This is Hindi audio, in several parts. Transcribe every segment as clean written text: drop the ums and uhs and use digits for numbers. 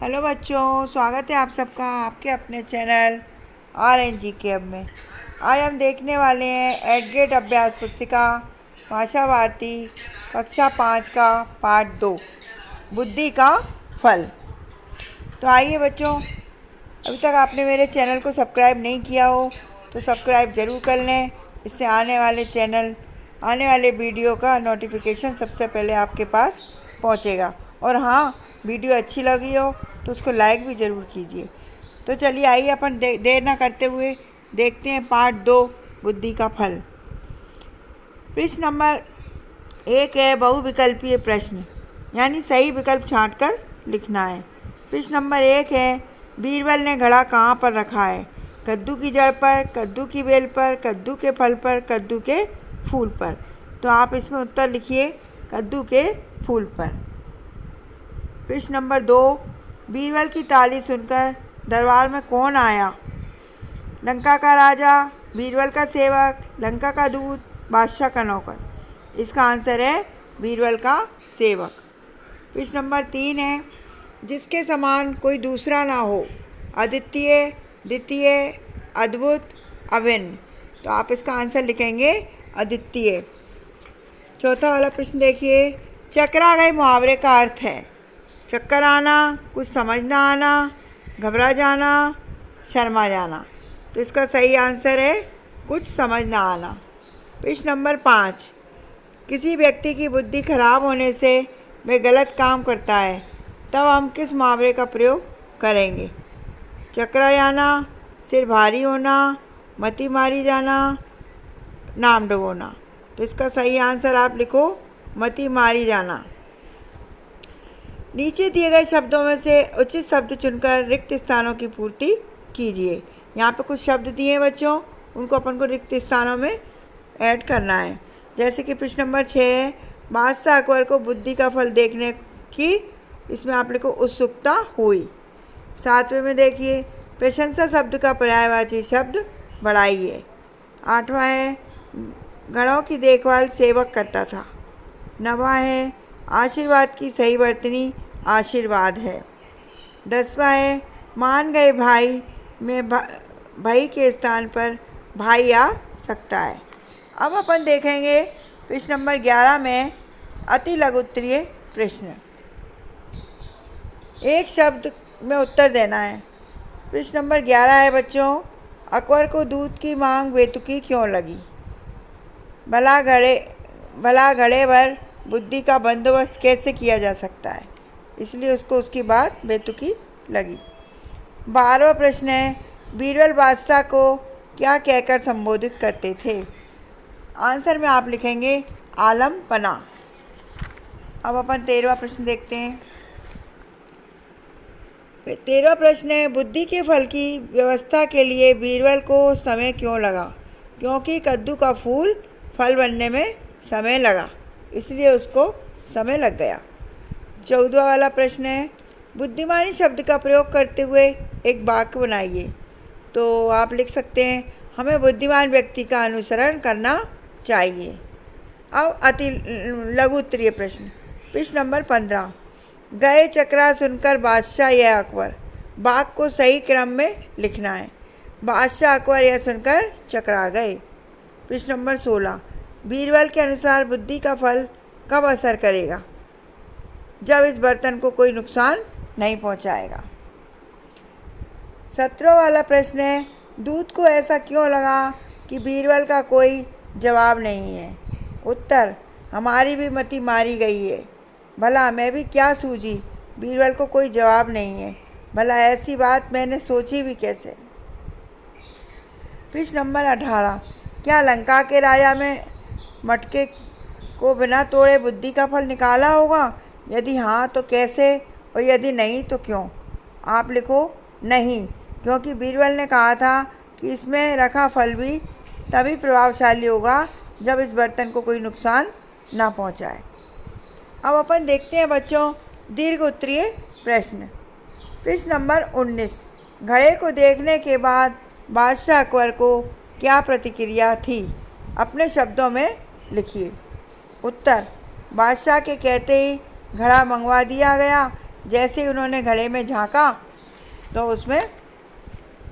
हेलो बच्चों, स्वागत है आप सबका आपके अपने चैनल RNGK में। आज हम देखने वाले हैं 8th ग्रेड अभ्यास पुस्तिका भाषा भारती कक्षा 5 का पाठ 2 बुद्धि का फल। तो आइए बच्चों, अभी तक आपने मेरे चैनल को सब्सक्राइब नहीं किया हो तो सब्सक्राइब ज़रूर कर लें। इससे आने वाले वीडियो का नोटिफिकेशन सबसे पहले आपके पास पहुंचेगा। और हाँ, वीडियो अच्छी लगी हो तो उसको लाइक भी ज़रूर कीजिए। तो चलिए आइए अपन देर ना करते हुए देखते हैं पार्ट 2 बुद्धि का फल। प्रश्न नंबर 1 है बहुविकल्पीय प्रश्न, यानी सही विकल्प छांटकर लिखना है। प्रश्न नंबर 1 है बीरबल ने घड़ा कहाँ पर रखा है? कद्दू की जड़ पर, कद्दू की बेल पर, कद्दू के फल पर, कद्दू के फूल पर। तो आप इसमें उत्तर लिखिए कद्दू के फूल पर। प्रश्न नंबर 2 बीरबल की ताली सुनकर दरबार में कौन आया? लंका का राजा, बीरबल का सेवक, लंका का दूत, बादशाह का नौकर। इसका आंसर है बीरबल का सेवक। प्रश्न नंबर 3 है जिसके समान कोई दूसरा ना हो, अद्वितीय, द्वितीय, अद्भुत, अभिन्न। तो आप इसका आंसर लिखेंगे अद्वितीय। चौथा वाला प्रश्न देखिए, चकरा गए मुहावरे का अर्थ है चक्कर आना, कुछ समझ ना आना, घबरा जाना, शर्मा जाना। तो इसका सही आंसर है कुछ समझ ना आना। प्रश्न नंबर 5 किसी व्यक्ति की बुद्धि खराब होने से वह गलत काम करता है, तब हम किस मुहावरे का प्रयोग करेंगे? चकरा जाना, सिर भारी होना, मति मारी जाना, नाम डुबोना। तो इसका सही आंसर आप लिखो मति मारी जाना। नीचे दिए गए शब्दों में से उचित शब्द चुनकर रिक्त स्थानों की पूर्ति कीजिए। यहाँ पे कुछ शब्द दिए हैं बच्चों, उनको अपन को रिक्त स्थानों में ऐड करना है। जैसे कि प्रश्न नंबर 6 है बादशाह अकबर को बुद्धि का फल देखने की, इसमें आप लिखो उत्सुकता हुई। 7वें में देखिए प्रशंसा शब्द का पर्यायवाची शब्द बढ़ाइए। 8वां है घड़ों की देखभाल सेवक करता था। 9वां है आशीर्वाद की सही वर्तनी आशीर्वाद है। 10वां है मान गए भाई में भाई के स्थान पर भाई आ सकता है। अब अपन देखेंगे प्रश्न नंबर 11 में अति लघु उत्तरीय प्रश्न। एक शब्द में उत्तर देना है। प्रश्न नंबर 11 है बच्चों, अकबर को दूध की मांग बेतुकी क्यों लगी? भला घड़े भर बुद्धि का बंदोबस्त कैसे किया जा सकता है, इसलिए उसको उसकी बात बेतुकी लगी। 12वां प्रश्न है बीरबल बादशाह को क्या कहकर संबोधित करते थे? आंसर में आप लिखेंगे आलम पना। अब अपन 13वां प्रश्न देखते हैं। 13वां प्रश्न है बुद्धि के फल की व्यवस्था के लिए बीरबल को समय क्यों लगा? क्योंकि कद्दू का फूल फल बनने में समय लगा, इसलिए उसको समय लग गया। 14वां वाला प्रश्न है बुद्धिमानी शब्द का प्रयोग करते हुए एक वाक्य बनाइए। तो आप लिख सकते हैं हमें बुद्धिमान व्यक्ति का अनुसरण करना चाहिए। अब अति लघु उत्तरीय प्रश्न। प्रश्न नंबर 15 गए चकरा सुनकर बादशाह या अकबर। वाक्य को सही क्रम में लिखना है। बादशाह अकबर यह सुनकर चकरा गए। प्रश्न नंबर 16 बीरबल के अनुसार बुद्धि का फल कब असर करेगा? जब इस बर्तन को कोई नुकसान नहीं पहुंचाएगा। 17वां वाला प्रश्न है दूध को ऐसा क्यों लगा कि बीरबल का कोई जवाब नहीं है? उत्तर हमारी भी मति मारी गई है। भला मैं भी क्या सूझी, बीरबल को कोई जवाब नहीं है। भला ऐसी बात मैंने सोची भी कैसे। प्रश्न नंबर 18 क्या लंका के राजा में मटके को बिना तोड़े बुद्धि का फल निकाला होगा? यदि हाँ तो कैसे, और यदि नहीं तो क्यों? आप लिखो नहीं, क्योंकि बीरबल ने कहा था कि इसमें रखा फल भी तभी प्रभावशाली होगा जब इस बर्तन को कोई नुकसान ना पहुंचाए। अब अपन देखते हैं बच्चों दीर्घ उत्तरीय प्रश्न। प्रश्न नंबर 19 घड़े को देखने के बाद बादशाह अकबर को क्या प्रतिक्रिया थी? अपने शब्दों में लिखिए। उत्तर बादशाह के कहते ही घड़ा मंगवा दिया गया, जैसे ही उन्होंने घड़े में झांका तो उसमें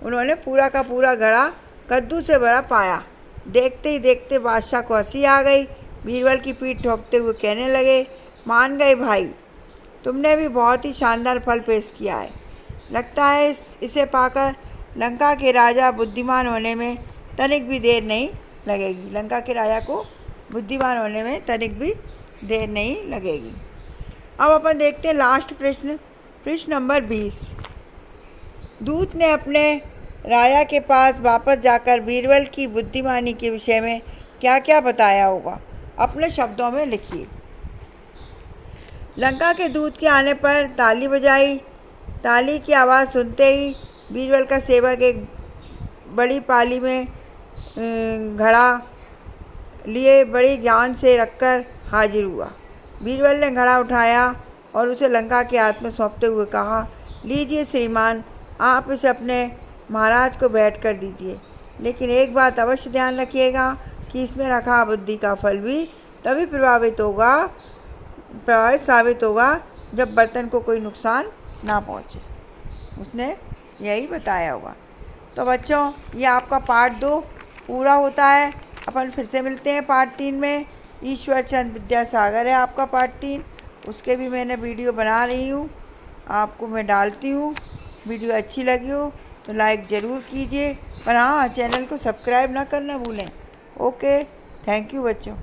उन्होंने पूरा का पूरा घड़ा कद्दू से भरा पाया। देखते ही देखते बादशाह को हंसी आ गई। बीरबल की पीठ ठोकते हुए कहने लगे, मान गए भाई, तुमने भी बहुत ही शानदार फल पेश किया है। लगता है इसे पाकर लंका के राजा बुद्धिमान होने में तनिक भी देर नहीं लगेगी। लंका के राजा को बुद्धिमान होने में तनिक भी देर नहीं लगेगी। अब अपन देखते हैं लास्ट प्रश्न, प्रश्न नंबर 20। दूत ने अपने राजा के पास वापस जाकर बीरबल की बुद्धिमानी के विषय में क्या क्या बताया होगा, अपने शब्दों में लिखिए। लंका के दूत के आने पर ताली बजाई। ताली की आवाज़ सुनते ही बीरबल का सेवक एक बड़ी पाली में घड़ा लिए बड़ी ज्ञान से रखकर हाजिर हुआ। बीरबल ने घड़ा उठाया और उसे लंका के हाथ में सौंपते हुए कहा, लीजिए श्रीमान, आप इसे अपने महाराज को भेंट कर दीजिए। लेकिन एक बात अवश्य ध्यान रखिएगा कि इसमें रखा बुद्धि का फल भी तभी प्रभावित साबित होगा जब बर्तन को कोई नुकसान ना पहुँचे। उसने यही बताया होगा। तो बच्चों, ये आपका पार्ट 2 पूरा होता है। अपन फिर से मिलते हैं पार्ट 3 में। ईश्वर चंद विद्यासागर है आपका पार्ट 3, उसके भी मैंने वीडियो बना रही हूँ, आपको मैं डालती हूँ। वीडियो अच्छी लगी हो तो लाइक ज़रूर कीजिए, पर हाँ, चैनल को सब्सक्राइब ना करना भूलें। ओके, थैंक यू बच्चों।